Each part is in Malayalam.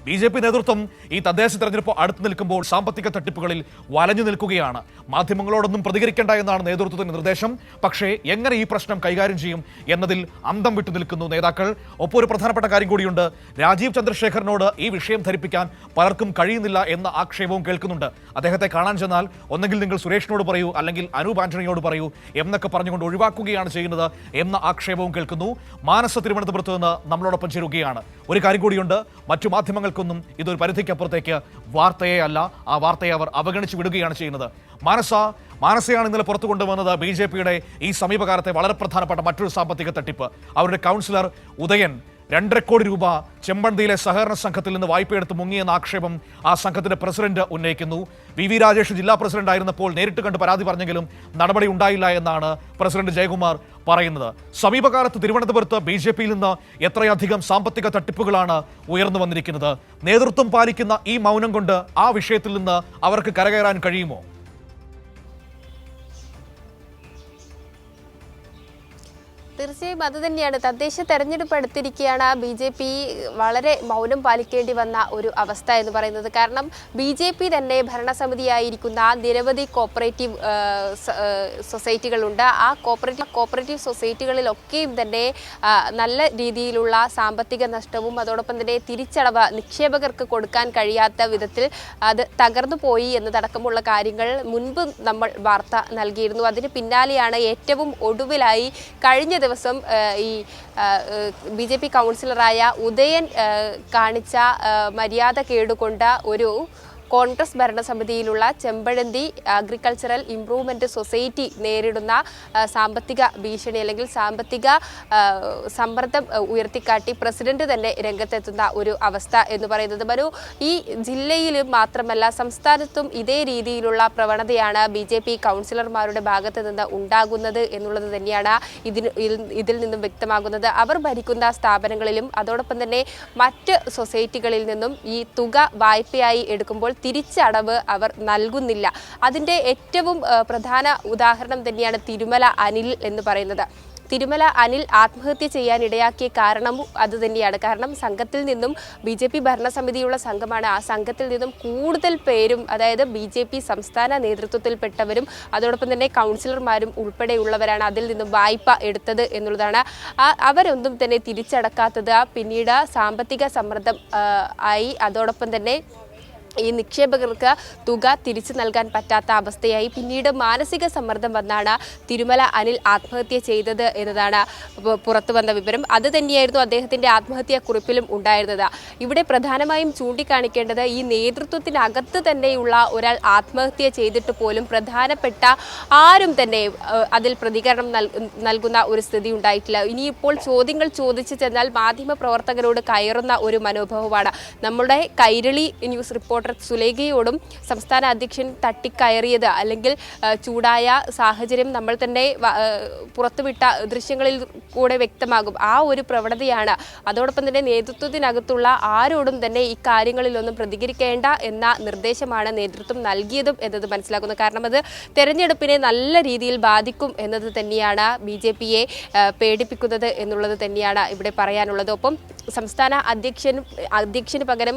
BJP നേതൃത്വം ഈ തദ്ദേശ തെരഞ്ഞെടുപ്പ് അടുത്തു നിൽക്കുമ്പോൾ സാമ്പത്തിക തട്ടിപ്പുകളിൽ വലഞ്ഞു നിൽക്കുകയാണ്. മാധ്യമങ്ങളോടൊന്നും പ്രതികരിക്കേണ്ട എന്നാണ് നേതൃത്വത്തിന്റെ നിർദ്ദേശം. പക്ഷേ എങ്ങനെ ഈ പ്രശ്നം കൈകാര്യം ചെയ്യും എന്നതിൽ അന്തം വിട്ടു നിൽക്കുന്നു നേതാക്കൾ. ഒപ്പം ഒരു പ്രധാനപ്പെട്ട കാര്യം കൂടിയുണ്ട്. രാജീവ് ചന്ദ്രശേഖരനോട് ഈ വിഷയം ധരിപ്പിക്കാൻ പലർക്കും കഴിയുന്നില്ല എന്ന ആക്ഷേപവും കേൾക്കുന്നുണ്ട്. അദ്ദേഹത്തെ കാണാൻ ചെന്നാൽ ഒന്നെങ്കിൽ നിങ്ങൾ സുരേഷിനോട് പറയൂ, അല്ലെങ്കിൽ അനൂപ് ആന്റണിയോട് പറയൂ എന്നൊക്കെ പറഞ്ഞുകൊണ്ട് ഒഴിവാക്കുകയാണ് ചെയ്യുന്നത് എന്ന ആക്ഷേപവും കേൾക്കുന്നു. മാനസ തിരുവനന്തപുരത്ത് നിന്ന് നമ്മളോടൊപ്പം ചേരുകയാണ്. ഒരു കാര്യം കൂടിയുണ്ട്, മറ്റു മാധ്യമങ്ങൾക്കൊന്നും ഇതൊരു പരിധിക്കപ്പുറത്തേക്ക് വാർത്തയെ അല്ല, ആ വാർത്തയെ അവർ അവഗണിച്ചു വിടുകയാണ് ചെയ്യുന്നത്. മാനസയാണ് ഇന്നലെ പുറത്തു കൊണ്ടുവന്നത് BJPയുടെ ഈ സമീപകാലത്തെ വളരെ പ്രധാനപ്പെട്ട മറ്റൊരു സാമ്പത്തിക തട്ടിപ്പ്. അവരുടെ കൗൺസിലർ ഉദയൻ 2.5 കോടി രൂപ ചെമ്പന്തിയിലെ സഹകരണ സംഘത്തിൽ നിന്ന് വായ്പയെടുത്ത് മുങ്ങിയെന്ന ആക്ഷേപം ആ സംഘത്തിന്റെ പ്രസിഡന്റ് ഉന്നയിക്കുന്നു. VV രാജേഷ് ജില്ലാ പ്രസിഡന്റ് ആയിരുന്നപ്പോൾ നേരിട്ട് കണ്ട് പരാതി പറഞ്ഞെങ്കിലും നടപടി ഉണ്ടായില്ല എന്നാണ് പ്രസിഡന്റ് ജയകുമാർ പറയുന്നത്. സമീപകാലത്ത് തിരുവനന്തപുരത്ത് BJPയിൽ നിന്ന് എത്രയധികം സാമ്പത്തിക തട്ടിപ്പുകളാണ് ഉയർന്നു വന്നിരിക്കുന്നത്. നേതൃത്വം പാലിക്കുന്ന ഈ മൗനം കൊണ്ട് ആ വിഷയത്തിൽ നിന്ന് അവർക്ക് കരകയറാൻ കഴിയുമോ? തീർച്ചയായും അത് തന്നെയാണ്. തദ്ദേശ തെരഞ്ഞെടുപ്പ് അടുത്തിരിക്കുകയാണ്. BJP വളരെ മൗനം പാലിക്കേണ്ടി വന്ന ഒരു അവസ്ഥ എന്ന് പറയുന്നത്. കാരണം BJP തന്നെ ഭരണസമിതിയായിരിക്കുന്ന നിരവധി കോപ്പറേറ്റീവ് സൊസൈറ്റികളുണ്ട്. ആ കോപ്പറേറ്റീവ് സൊസൈറ്റികളിലൊക്കെയും തന്നെ നല്ല രീതിയിലുള്ള സാമ്പത്തിക നഷ്ടവും അതോടൊപ്പം തന്നെ തിരിച്ചടവ് നിക്ഷേപകർക്ക് കൊടുക്കാൻ കഴിയാത്ത വിധത്തിൽ അത് തകർന്നു പോയി എന്നതടക്കമുള്ള കാര്യങ്ങൾ മുൻപ് നമ്മൾ വാർത്ത നൽകിയിരുന്നു. അതിന് പിന്നാലെയാണ് ഏറ്റവും ഒടുവിലായി കഴിഞ്ഞ ദിവസം ഈ BJP കൗൺസിലറായ ഉദയൻ കാണിച്ച മര്യാദ കേടുകൊണ്ട ഒരു കോൺഗ്രസ് ഭരണസമിതിയിലുള്ള ചെമ്പഴന്തി അഗ്രികൾച്ചറൽ ഇംപ്രൂവ്മെന്റ് സൊസൈറ്റി നേരിടുന്ന സാമ്പത്തിക ഭീഷണി അല്ലെങ്കിൽ സാമ്പത്തിക സമ്മർദ്ദം ഉയർത്തിക്കാട്ടി പ്രസിഡന്റ് തന്നെ രംഗത്തെത്തുന്ന ഒരു അവസ്ഥ എന്ന് പറയുന്നത്. ഈ ജില്ലയിൽ മാത്രമല്ല സംസ്ഥാനത്തും ഇതേ രീതിയിലുള്ള പ്രവണതയാണ് BJP കൗൺസിലർമാരുടെ ഭാഗത്ത് നിന്ന് ഉണ്ടാകുന്നത് എന്നുള്ളത് തന്നെയാണ് ഇതിൽ നിന്നും വ്യക്തമാകുന്നത്. അവർ ഭരിക്കുന്ന സ്ഥാപനങ്ങളിലും അതോടൊപ്പം തന്നെ മറ്റ് സൊസൈറ്റികളിൽ നിന്നും ഈ തുക വായ്പയായി എടുക്കുമ്പോൾ തിരിച്ചടവ് അവർ നൽകുന്നില്ല. അതിൻ്റെ ഏറ്റവും പ്രധാന ഉദാഹരണം തന്നെയാണ് തിരുമല അനിൽ എന്ന് പറയുന്നത്. തിരുമല അനിൽ ആത്മഹത്യ ചെയ്യാനിടയാക്കിയ കാരണവും അതുതന്നെയാണ്. കാരണം സംഘത്തിൽ നിന്നും BJP ഭരണസമിതിയുള്ള സംഘമാണ്. ആ സംഘത്തിൽ നിന്നും കൂടുതൽ പേരും, അതായത് BJP സംസ്ഥാന നേതൃത്വത്തിൽപ്പെട്ടവരും അതോടൊപ്പം തന്നെ കൗൺസിലർമാരും ഉൾപ്പെടെയുള്ളവരാണ് അതിൽ നിന്നും വായ്പ എടുത്തത് എന്നുള്ളതാണ്. അവരൊന്നും തന്നെ തിരിച്ചടക്കാത്തത് പിന്നീട് സാമ്പത്തിക സമ്മർദ്ദം ആയി അതോടൊപ്പം തന്നെ ഈ നിക്ഷേപകർക്ക് തുക തിരിച്ചു നൽകാൻ പറ്റാത്ത അവസ്ഥയായി. പിന്നീട് മാനസിക സമ്മർദ്ദം വന്നാണ് തിരുമല അനിൽ ആത്മഹത്യ ചെയ്തത് എന്നതാണ് പുറത്തു വന്ന വിവരം. അത് തന്നെയായിരുന്നു അദ്ദേഹത്തിൻ്റെ ആത്മഹത്യാ കുറിപ്പിലും ഉണ്ടായിരുന്നത്. ഇവിടെ പ്രധാനമായും ചൂണ്ടിക്കാണിക്കേണ്ടത് ഈ നേതൃത്വത്തിനകത്ത് തന്നെയുള്ള ഒരാൾ ആത്മഹത്യ ചെയ്തിട്ട് പോലും പ്രധാനപ്പെട്ട ആരും തന്നെ അതിൽ പ്രതികരണം നൽകുന്ന ഒരു സ്ഥിതി ഉണ്ടായിട്ടില്ല. ഇനിയിപ്പോൾ ചോദ്യങ്ങൾ ചോദിച്ചു ചെന്നാൽ മാധ്യമ പ്രവർത്തകരോട് കയറുന്ന ഒരു മനോഭാവമാണ്. നമ്മുടെ കൈരളി ന്യൂസ് റിപ്പോർട്ടർ സുലേഖയോടും സംസ്ഥാന അധ്യക്ഷൻ തട്ടിക്കയറിയത് അല്ലെങ്കിൽ ചൂടായ സാഹചര്യം നമ്മൾ തന്നെ പുറത്തുവിട്ട ദൃശ്യങ്ങളിൽ കൂടെ വ്യക്തമാകും. ആ ഒരു പ്രവണതയാണ്. അതോടൊപ്പം തന്നെ നേതൃത്വത്തിനകത്തുള്ള ആരോടും തന്നെ ഈ കാര്യങ്ങളിലൊന്നും പ്രതികരിക്കേണ്ട എന്ന നിർദ്ദേശമാണ് നേതൃത്വം നൽകിയതും എന്നത് മനസ്സിലാക്കുന്നു. കാരണം അത് തെരഞ്ഞെടുപ്പിനെ നല്ല രീതിയിൽ ബാധിക്കും എന്നത് തന്നെയാണ് BJPയെ പേടിപ്പിക്കുന്നത് എന്നുള്ളത് തന്നെയാണ് ഇവിടെ പറയാനുള്ളത്. ഒപ്പം സംസ്ഥാന അധ്യക്ഷന് പകരം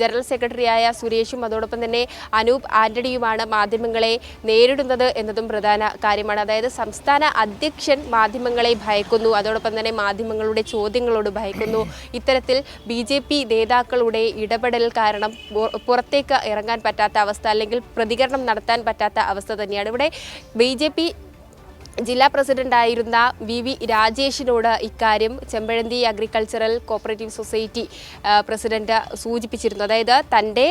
ജനറൽ സെക്രട്ടറിയായ സുരേഷും അതോടൊപ്പം തന്നെ അനൂപ് ആന്റണിയുമാണ് മാധ്യമങ്ങളെ നേരിടുന്നത് എന്നതും പ്രധാന കാര്യമാണ്. അതായത് സംസ്ഥാന അധ്യക്ഷൻ മാധ്യമങ്ങളെ ഭയക്കുന്നു, അതോടൊപ്പം തന്നെ മാധ്യമങ്ങളുടെ ചോദ്യങ്ങളോട് ഭയക്കുന്നു. ഇത്തരത്തിൽ BJP നേതാക്കളുടെ ഇടപെടൽ കാരണം പുറത്തേക്ക് ഇറങ്ങാൻ പറ്റാത്ത അവസ്ഥ അല്ലെങ്കിൽ പ്രതികരണം നടത്താൻ പറ്റാത്ത അവസ്ഥ തന്നെയാണ്. ഇവിടെ BJP ജില്ലാ പ്രസിഡന്റായിരുന്ന VV രാജേഷിനോട് ഇക്കാര്യം Chempazhanthy agricultural cooperative society president സൂചിപ്പിച്ചിരുന്നു. അതായത് തൻ്റെ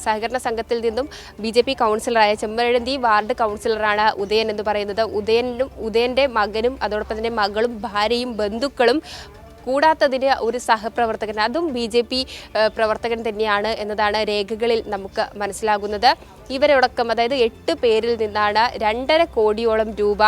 സഹകരണ സംഘത്തിൽ നിന്നും BJP കൗൺസിലറായ ചെമ്പഴന്തി വാർഡ് കൗൺസിലറാണ് ഉദയൻ എന്ന് പറയുന്നത്. ഉദയൻ്റെ മകനും അതോടൊപ്പം തന്നെ മകളും ഭാര്യയും ബന്ധുക്കളും കൂടാത്തതിന് ഒരു സഹപ്രവർത്തകൻ, അതും BJP പ്രവർത്തകൻ തന്നെയാണ് എന്നതാണ് രേഖകളിൽ നമുക്ക് മനസ്സിലാകുന്നത്. ഇവരടക്കം അതായത് 8 പേരിൽ നിന്നാണ് 2.5 കോടിയോളം രൂപ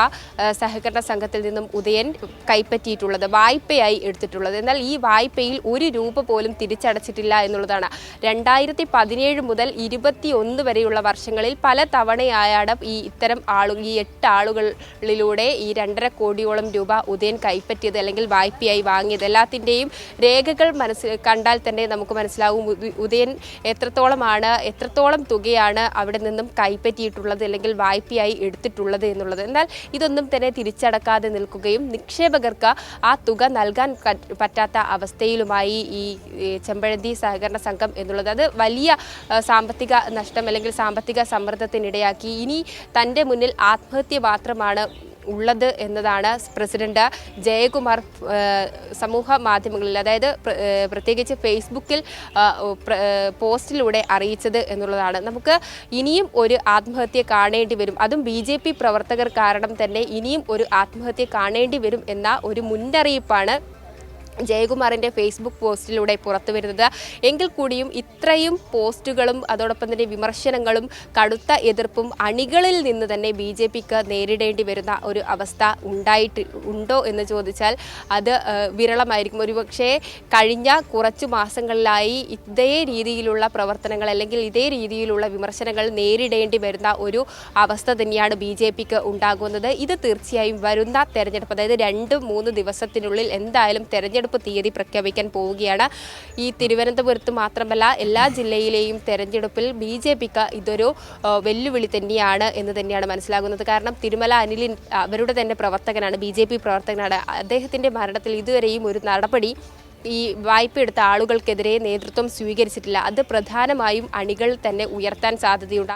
സഹകരണ സംഘത്തിൽ നിന്നും ഉദയൻ കൈപ്പറ്റിയിട്ടുള്ളത്, വായ്പയായി എടുത്തിട്ടുള്ളത്. എന്നാൽ ഈ വായ്പയിൽ 1 രൂപ പോലും തിരിച്ചടച്ചിട്ടില്ല എന്നുള്ളതാണ്. 2017 മുതൽ 2021 വരെയുള്ള വർഷങ്ങളിൽ പല തവണയായാണ് ഇത്തരം 8 ആളുകളിലൂടെ ഈ 2.5 കോടിയോളം രൂപ ഉദയൻ കൈപ്പറ്റിയത് അല്ലെങ്കിൽ വായ്പയായി വാങ്ങിയത് എല്ലാത്തിൻ്റെയും രേഖകൾ കണ്ടാൽ തന്നെ നമുക്ക് മനസ്സിലാവും ഉദയൻ എത്രത്തോളം തുകയാണ് അവിടെ നിന്നും കൈപ്പറ്റിയിട്ടുള്ളത് അല്ലെങ്കിൽ വായ്പയായി എടുത്തിട്ടുള്ളത് എന്നുള്ളത്. എന്നാൽ ഇതൊന്നും തന്നെ തിരിച്ചടക്കാതെ നിൽക്കുകയും നിക്ഷേപകർക്ക് ആ തുക നൽകാൻ പറ്റാത്ത അവസ്ഥയിലുമായി ഈ ചെമ്പഴന്തി സഹകരണ സംഘം എന്നുള്ളത്. അത് വലിയ സാമ്പത്തിക നഷ്ടം അല്ലെങ്കിൽ സാമ്പത്തിക സമ്മർദ്ദത്തിനിടയാക്കി. ഇനി തൻ്റെ മുന്നിൽ ആത്മഹത്യ മാത്രമാണ് ഉള്ളത് എന്നതാണ് പ്രസിഡന്റ് ജയകുമാർ സമൂഹ മാധ്യമങ്ങളിൽ, അതായത് പ്രത്യേകിച്ച് ഫേസ്ബുക്കിൽ പോസ്റ്റിലൂടെ അറിയിച്ചത് എന്നുള്ളതാണ്. നമുക്ക് ഇനിയും ഒരു ആത്മഹത്യ കാണേണ്ടി വരും, അതും BJP പ്രവർത്തകർ കാരണം തന്നെ ഇനിയും ഒരു ആത്മഹത്യ കാണേണ്ടി വരും എന്ന ഒരു മുന്നറിയിപ്പാണ് ജയകുമാറിൻ്റെ ഫേസ്ബുക്ക് പോസ്റ്റിലൂടെ പുറത്തു വരുന്നത്. എങ്കിൽ കൂടിയും ഇത്രയും പോസ്റ്റുകളും അതോടൊപ്പം തന്നെ വിമർശനങ്ങളും കടുത്ത എതിർപ്പും അണികളിൽ നിന്ന് തന്നെ BJPക്ക് നേരിടേണ്ടി വരുന്ന ഒരു അവസ്ഥ ഉണ്ടോ എന്ന് ചോദിച്ചാൽ അത് വിരളമായിരിക്കും. ഒരുപക്ഷെ കഴിഞ്ഞ കുറച്ചു മാസങ്ങളിലായി ഇതേ രീതിയിലുള്ള പ്രവർത്തനങ്ങൾ അല്ലെങ്കിൽ ഇതേ രീതിയിലുള്ള വിമർശനങ്ങൾ നേരിടേണ്ടി വരുന്ന ഒരു അവസ്ഥ തന്നെയാണ് BJPക്ക് ഉണ്ടാകുന്നത്. ഇത് തീർച്ചയായും വരുന്ന തെരഞ്ഞെടുപ്പ്, അതായത് 2-3 ദിവസത്തിനുള്ളിൽ എന്തായാലും തെരഞ്ഞെടുപ്പ് തീയതി പ്രഖ്യാപിക്കാൻ പോവുകയാണ്. ഈ തിരുവനന്തപുരത്ത് മാത്രമല്ല എല്ലാ ജില്ലയിലെയും തെരഞ്ഞെടുപ്പിൽ BJPക്ക് ഇതൊരു വെല്ലുവിളി തന്നെയാണ് എന്ന് തന്നെയാണ് മനസ്സിലാകുന്നത്. കാരണം തിരുമല അനിലിൻ അവരുടെ തന്നെ പ്രവർത്തകനാണ്, BJP പ്രവർത്തകനാണ്. അദ്ദേഹത്തിൻ്റെ മരണത്തിൽ ഇതുവരെയും ഒരു നടപടി ഈ വായ്പ എടുത്ത ആളുകൾക്കെതിരെ നേതൃത്വം സ്വീകരിച്ചിട്ടില്ല. അത് പ്രധാനമായും അണികൾ തന്നെ ഉയർത്താൻ സാധ്യതയുണ്ട്.